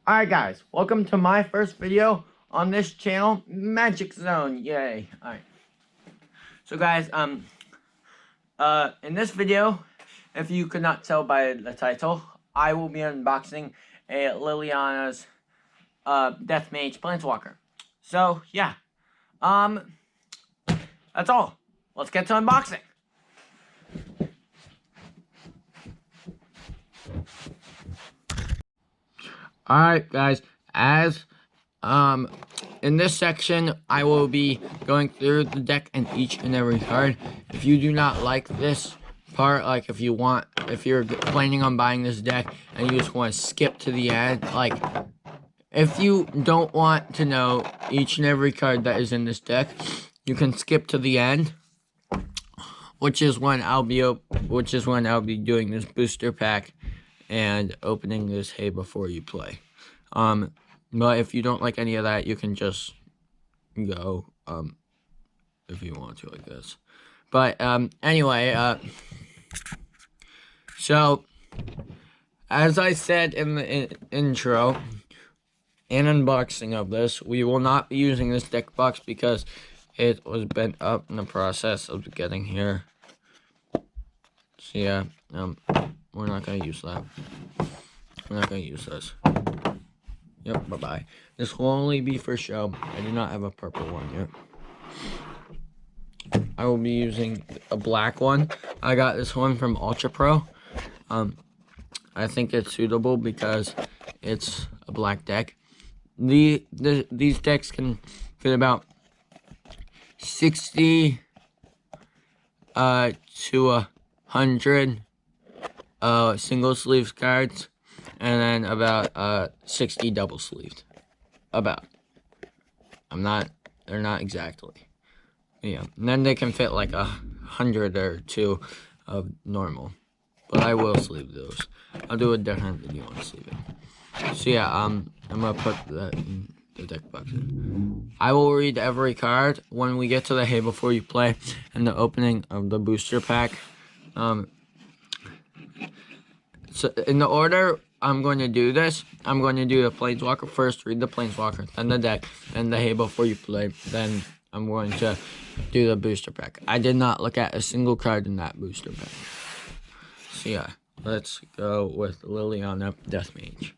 Alright guys, welcome to my first video on this channel, Magic Zone, yay. Alright. So guys, in this video, if you could not tell by the title, I will be unboxing a Liliana's, Death Mage Planeswalker. So, yeah. That's all. Let's get to unboxing. Alright guys, as in this section I will be going through the deck and each and every card. If you do not like this part, like if you're planning on buying this deck and you just want to skip to the end, like if you don't want to know each and every card that is in this deck, you can skip to the end, which is when I'll be doing this booster pack and opening this Hey Before You Play. But if you don't like any of that, you can just go, if you want to, I guess. But, anyway, so, as I said in the intro and unboxing of this, we will not be using this deck box because it was bent up in the process of getting here. So, yeah, we're not going to use that. We're not going to use this. Yep, bye-bye. This will only be for show. I do not have a purple one yet. I will be using a black one. I got this one from Ultra Pro. I think it's suitable because it's a black deck. These decks can fit about 60 to 100 single sleeves cards. And then about 60 double sleeved. About. They're not exactly. Yeah. And then they can fit like 100 or 2 of normal. But I will sleeve those. I'll do a different video on sleeving. So yeah, I'm gonna put that in the deck box. I will read every card when we get to the Hey Before You Play and the opening of the booster pack. So in the order I'm going to do this, I'm going to do the Planeswalker first, read the Planeswalker, then the deck, and the Hey Before You Play. Then I'm going to do the booster pack. I did not look at a single card in that booster pack. So yeah, let's go with Liliana Death Mage.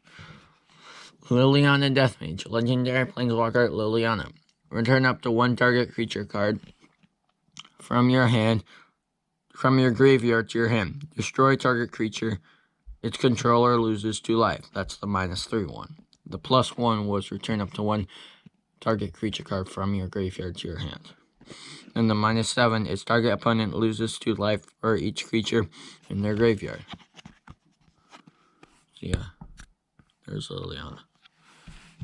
Liliana Death Mage, Legendary Planeswalker Liliana. Return up to 1 target creature card from your graveyard to your hand. Destroy target creature. Its controller loses 2 life. That's the -3 one. The +1 was return up to 1 target creature card from your graveyard to your hand. And the -7 is target opponent loses 2 life for each creature in their graveyard. So yeah, there's Liliana.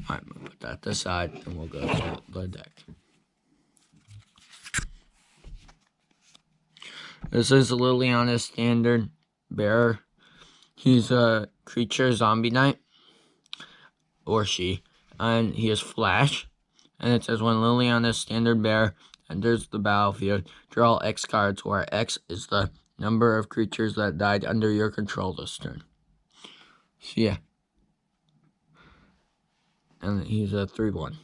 Alright, I'm going to put that aside and we'll go to the deck. This is Liliana's standard bearer. He's a creature zombie knight, or she, and he has flash. And it says when Liliana's standard bearer enters the battlefield, draw X cards, where X is the number of creatures that died under your control this turn. So yeah. And he's a 3/1.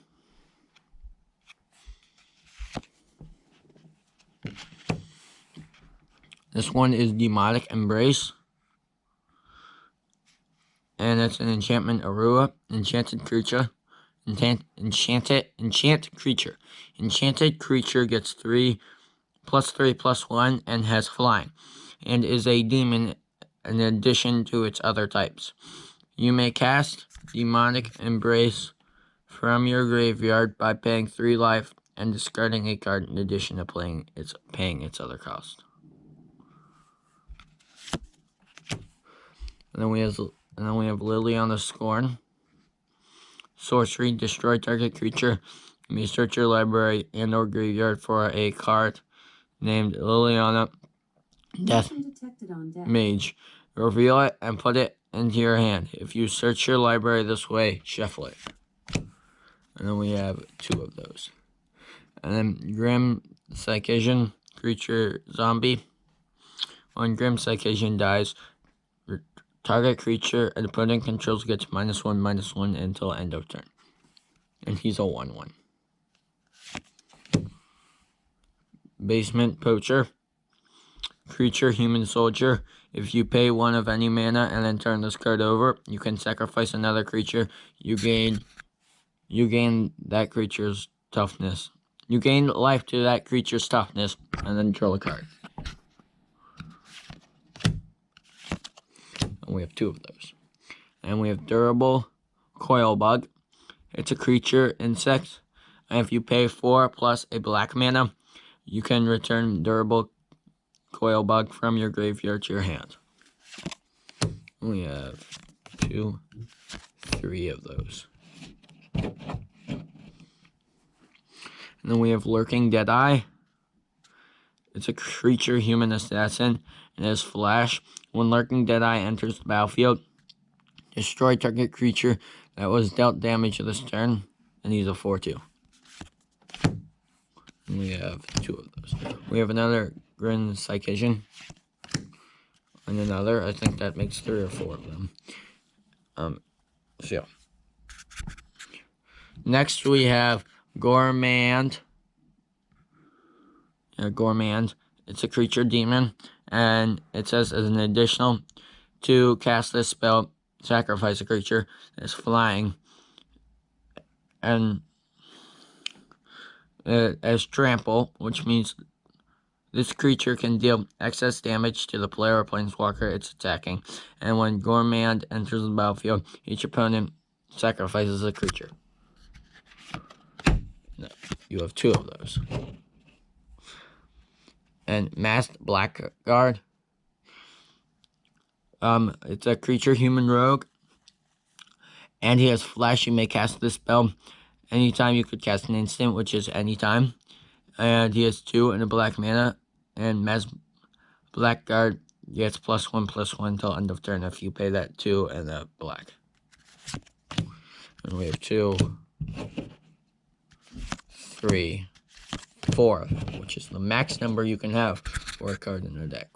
This one is Demonic Embrace. And it's an enchantment Arua, enchanted creature. Enchant creature. Enchanted creature gets 3/3/1 and has flying, and is a demon in addition to its other types. You may cast Demonic Embrace from your graveyard by paying 3 life and discarding a card in addition to paying its other cost. And then we have Liliana Scorn. Sorcery, destroy target creature. You may search your library and or graveyard for a card named Liliana Death Mage. Reveal it and put it into your hand. If you search your library this way, shuffle it. And then we have 2 of those. And then Grim Psychision, creature zombie. When Grim Psychision dies, Target creature an opponent controls gets -1/-1 until end of turn. And he's a 1/1. Basement Poacher. Creature, human soldier. If you pay 1 of any mana and then turn this card over, you can sacrifice another creature. You gain that creature's toughness. You gain life to that creature's toughness, and then draw a card. And we have 2 of those. And we have Durable Coil Bug. It's a creature, insect. And if you pay 4 plus a black mana, you can return Durable Coil Bug from your graveyard to your hand. We have 2, 3 of those. And then we have Lurking Deadeye. It's a creature, human assassin, and it has flash. When Lurking Deadeye enters the battlefield, destroy target creature that was dealt damage this turn, and he's a 4/2. And we have 2 of those. We have another Grin Psychician, and another. I think that makes 3 or 4 of them. So yeah. Next we have Gourmand. Gourmand. It's a creature demon, and it says as an additional, to cast this spell, sacrifice a creature that's flying, and as trample, which means this creature can deal excess damage to the player or planeswalker it's attacking. And when Gourmand enters the battlefield, each opponent sacrifices a creature. No, you have 2 of those. And Masked Blackguard. It's a creature, human rogue, and he has flash. You may cast this spell anytime. You could cast an instant, which is anytime. And he has 2 and a black mana. And Masked Blackguard gets +1/+1 until end of turn if you pay that 2 and a black. And we have 2, 3, 4, which is the max number you can have for a card in a deck,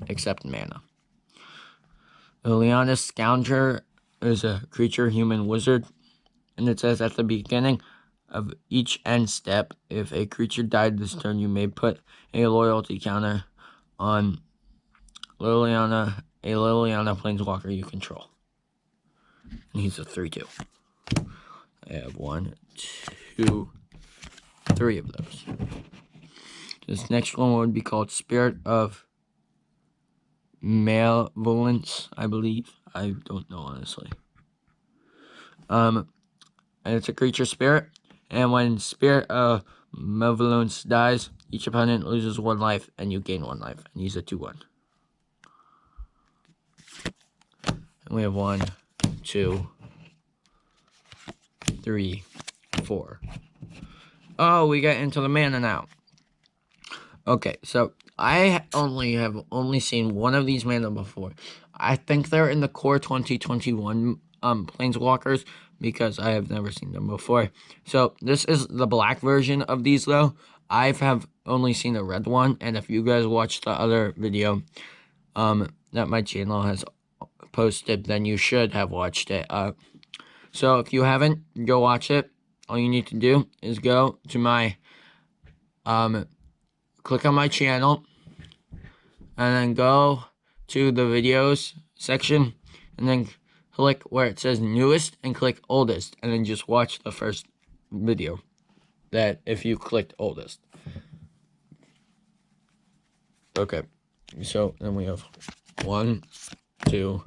except mana. Liliana Scourger is a creature, human wizard, and it says at the beginning of each end step, if a creature died this turn, you may put a loyalty counter on Liliana, a Liliana planeswalker you control. And he's a 3/2. I have 1, 2, 3 of those. This next one would be called Spirit of Malevolence, I believe. I don't know, honestly. And it's a creature spirit. And when Spirit of Malevolence dies, each opponent loses 1 life, and you gain 1 life. And he's a 2/1. And we have 1, 2, 3, 4. Oh, we get into the mana now. Okay, so I have only seen 1 of these mana before. I think they're in the core 2021 planeswalkers, because I have never seen them before. So this is the black version of these, though. I have only seen the red one, and if you guys watched the other video that my channel has posted, then you should have watched it. So if you haven't, go watch it. All you need to do is go to my click on my channel, and then go to the videos section, and then click where it says newest and click oldest, and then just watch the first video that if you clicked oldest. Okay, so then we have 1, 2,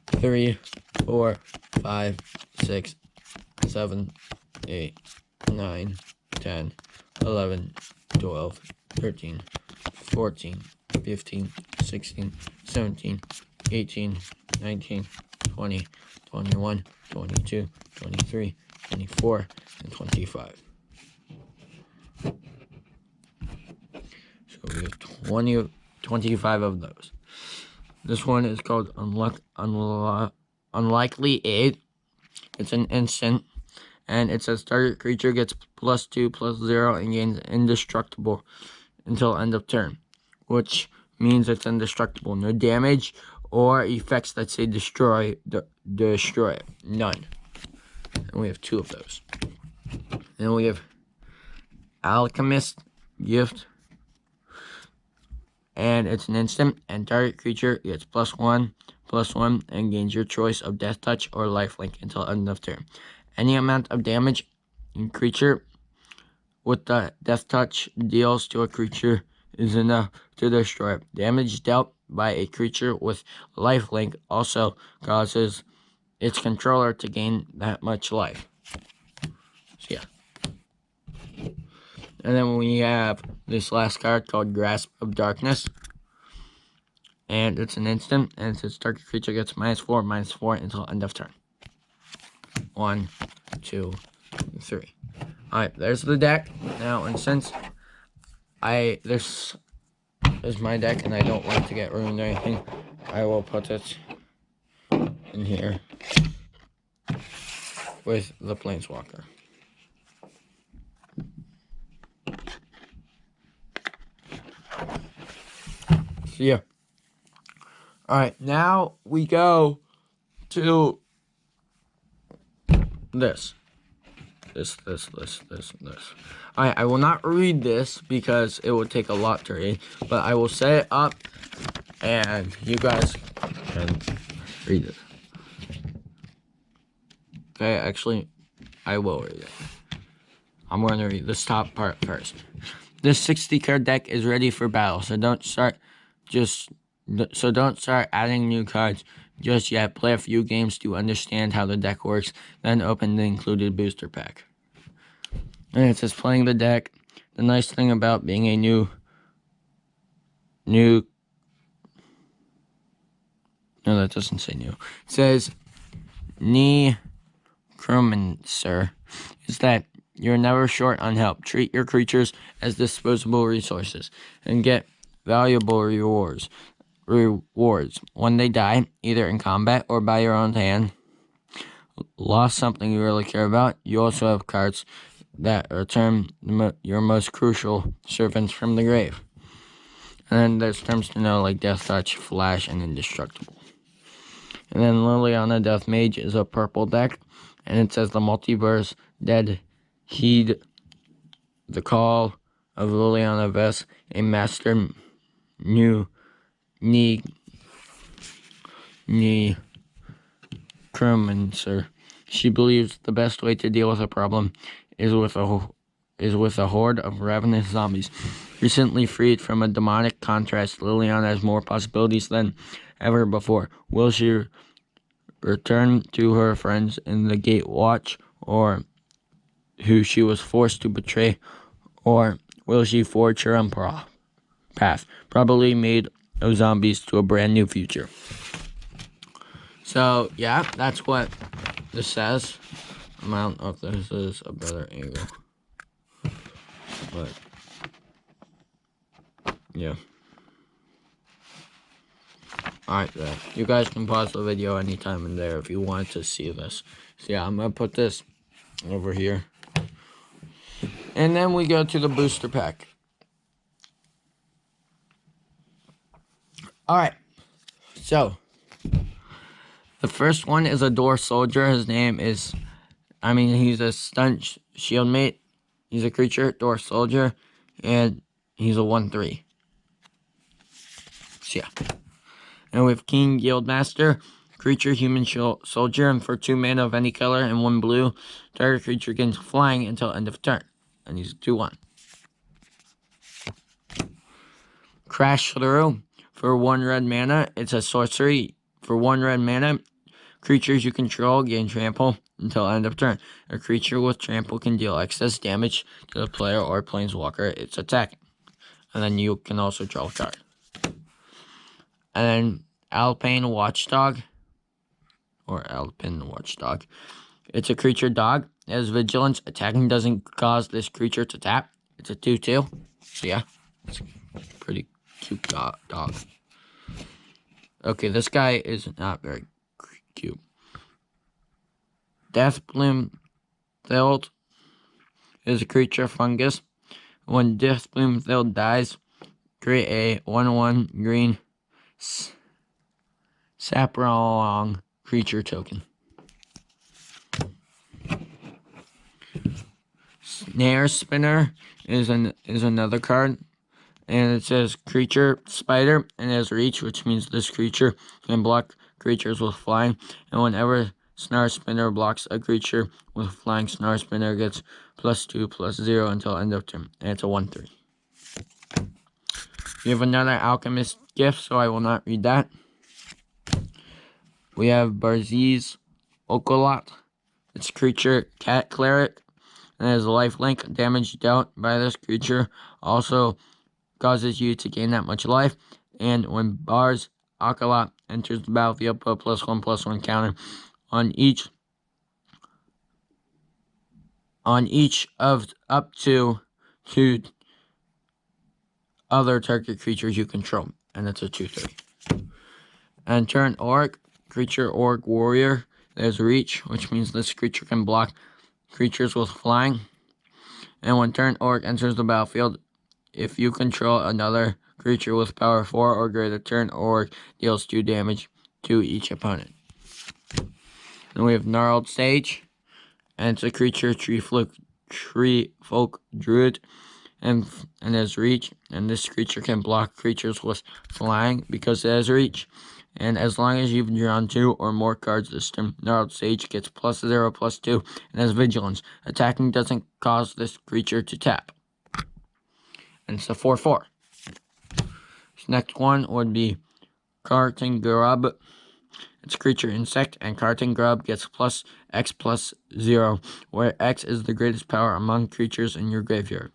3, 4, 5, 6, 7, 8, 9, 10, 11, 12, 13, 14, 15, 16, 17, 18, 19, 20, 21, 22, 23, 24, and 25. So we have 25 of those. This one is called Unlikely Aid. It's an instant, and it says target creature gets +2/+0 and gains indestructible until end of turn, which means it's indestructible. No damage or effects that say destroy it. None. And we have 2 of those. Then we have Alchemist Gift. And it's an instant, and target creature gets +1/+1 and gains your choice of Death Touch or Lifelink until end of turn. Any amount of damage in creature with the Death Touch deals to a creature is enough to destroy it. Damage dealt by a creature with Lifelink also causes its controller to gain that much life. So yeah. And then we have this last card called Grasp of Darkness. And it's an instant, and it says target creature gets -4/-4 until end of turn. 1, 2, 3. Alright, there's the deck. Now, and since this is my deck and I don't want to get ruined or anything, I will put it in here with the Planeswalker. So yeah. Alright, now we go to this. Alright, I will not read this because it would take a lot to read, but I will set it up and you guys can read it. Okay, actually, I will read it. I'm going to read this top part first. This 60 card deck is ready for battle, so don't start adding new cards just yet. Play a few games to understand how the deck works, then open the included booster pack. And it says playing the deck. The nice thing about being a new no, that doesn't say new. It says Necromancer is that you're never short on help. Treat your creatures as disposable resources and get valuable rewards when they die, either in combat or by your own hand. Lost something you really care about. You also have cards that return your most crucial servants from the grave. And then there's terms to know like Death Touch, Flash, and Indestructible. And then Liliana Death Mage is a purple deck, and it says the multiverse dead heed the call of Liliana Vess, a master necromancer. She believes the best way to deal with a problem is with a horde of ravenous zombies. Recently freed from a demonic contrast, Liliana has more possibilities than ever before. Will she return to her friends in the Gate Watch, or who she was forced to betray, or will she forge her own path, probably made of zombies, to a brand new future? So yeah, that's what this says. I don't know if this is a better angle, but yeah. Alright, you guys can pause the video anytime in there if you want to see this. So yeah, I'm gonna put this over here. And then we go to the booster pack. Alright, so the first one is a Door Soldier. His name is, he's a stunt shield mate. He's a creature, Door Soldier, and he's a 1/3. So yeah. And we have King Guildmaster, creature, human soldier, and for 2 mana of any color and 1 blue, target creature gains flying until end of turn. And he's a 2/1. Crash Through, for 1 red mana, it's a sorcery. For 1 red mana, creatures you control gain trample until end of turn. A creature with trample can deal excess damage to the player or planeswalker it's attacking. And then you can also draw a card. And then Alpine Watchdog. It's a creature dog. It has vigilance. Attacking doesn't cause this creature to tap. It's a 2/2. So yeah, it's a pretty cute dog. Okay, this guy is not very cute. Deathbloom Thild is a creature fungus. When Deathbloom Thild dies, create a 1/1 green Sapralong creature token. Snare Spinner is another card, and it says creature spider and it has reach, which means this creature can block creatures with flying, and whenever Snare Spinner blocks a creature with flying, Snare Spinner gets +2/+0 until end of turn, and it's a 1/3. We have another Alchemist gift, so I will not read that. We have Barziz Okolot. It's creature cat cleric, and has a lifelink. Damage dealt by this creature also causes you to gain that much life. And when Barz Okolot enters the battlefield, put +1/+1 counter on each of up to 2 other target creatures you control, and it's a 2/3. And turn Orc, creature Orc Warrior. There's reach, which means this creature can block creatures with flying. And when turn Orc enters the battlefield, if you control another creature with power 4 or greater, turn Orc deals 2 damage to each opponent. Then we have Gnarled Sage, and it's a creature tree folk druid, and has reach, and this creature can block creatures with flying because it has reach. And as long as you've drawn 2 or more cards this turn, Gnarled Sage gets +0/+2 and has vigilance. Attacking doesn't cause this creature to tap. And it's a 4/4. This next one would be Carting Grub. It's creature insect, and Carting Grub gets +X+0, where X is the greatest power among creatures in your graveyard.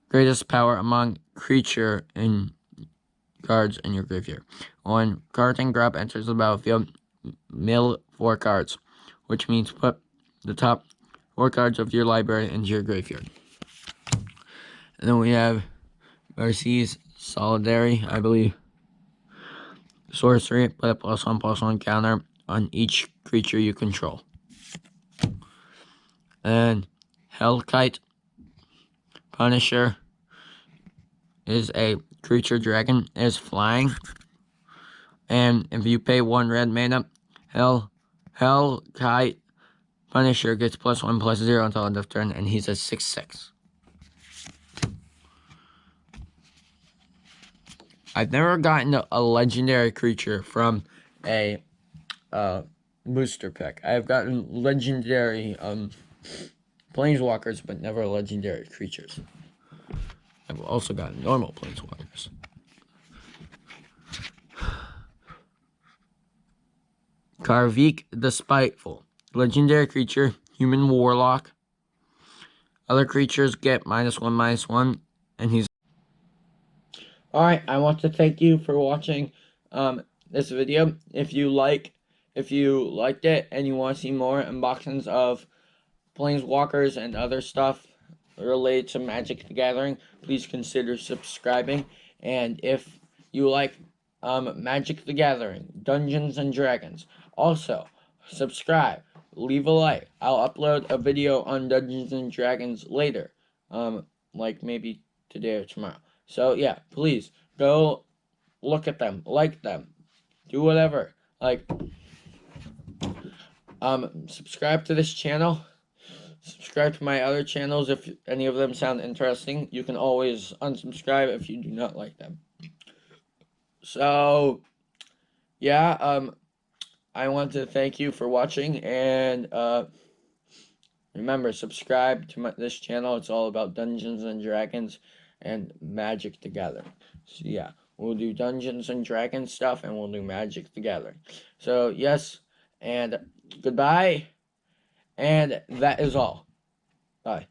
Greatest power among creature in cards in your graveyard. When Carting Grub enters the battlefield, mill 4 cards, which means put the top 4 cards of your library into your graveyard. And then we have Barziz Solidary, I believe. Sorcery, put a +1/+1 counter on each creature you control. And Hellkite Punisher is a creature dragon, is flying, and if you pay 1 red mana, Hellkite Punisher gets +1/+0 until end of turn, and he's a 6/6. I've never gotten a legendary creature from a booster pack. I've gotten legendary Planeswalkers, but never legendary creatures. I've also gotten normal Planeswalkers. Karvik the Spiteful. Legendary creature, human warlock. Other creatures get -1/-1, and he's... Alright, I want to thank you for watching this video. If you liked it and you want to see more unboxings of Planeswalkers and other stuff related to Magic the Gathering, please consider subscribing. And if you like Magic the Gathering, Dungeons and Dragons, also subscribe, leave a like. I'll upload a video on Dungeons and Dragons later, like maybe today or tomorrow. So yeah, please go look at them, like them, do whatever. Like, subscribe to this channel. Subscribe to my other channels if any of them sound interesting. You can always unsubscribe if you do not like them. So, yeah, I want to thank you for watching, and remember, subscribe to this channel. It's all about Dungeons and Dragons and Magic the Gathering. So, yeah, we'll do Dungeons and Dragons stuff, and we'll do Magic the Gathering. So, yes, and goodbye. And that is all. Bye.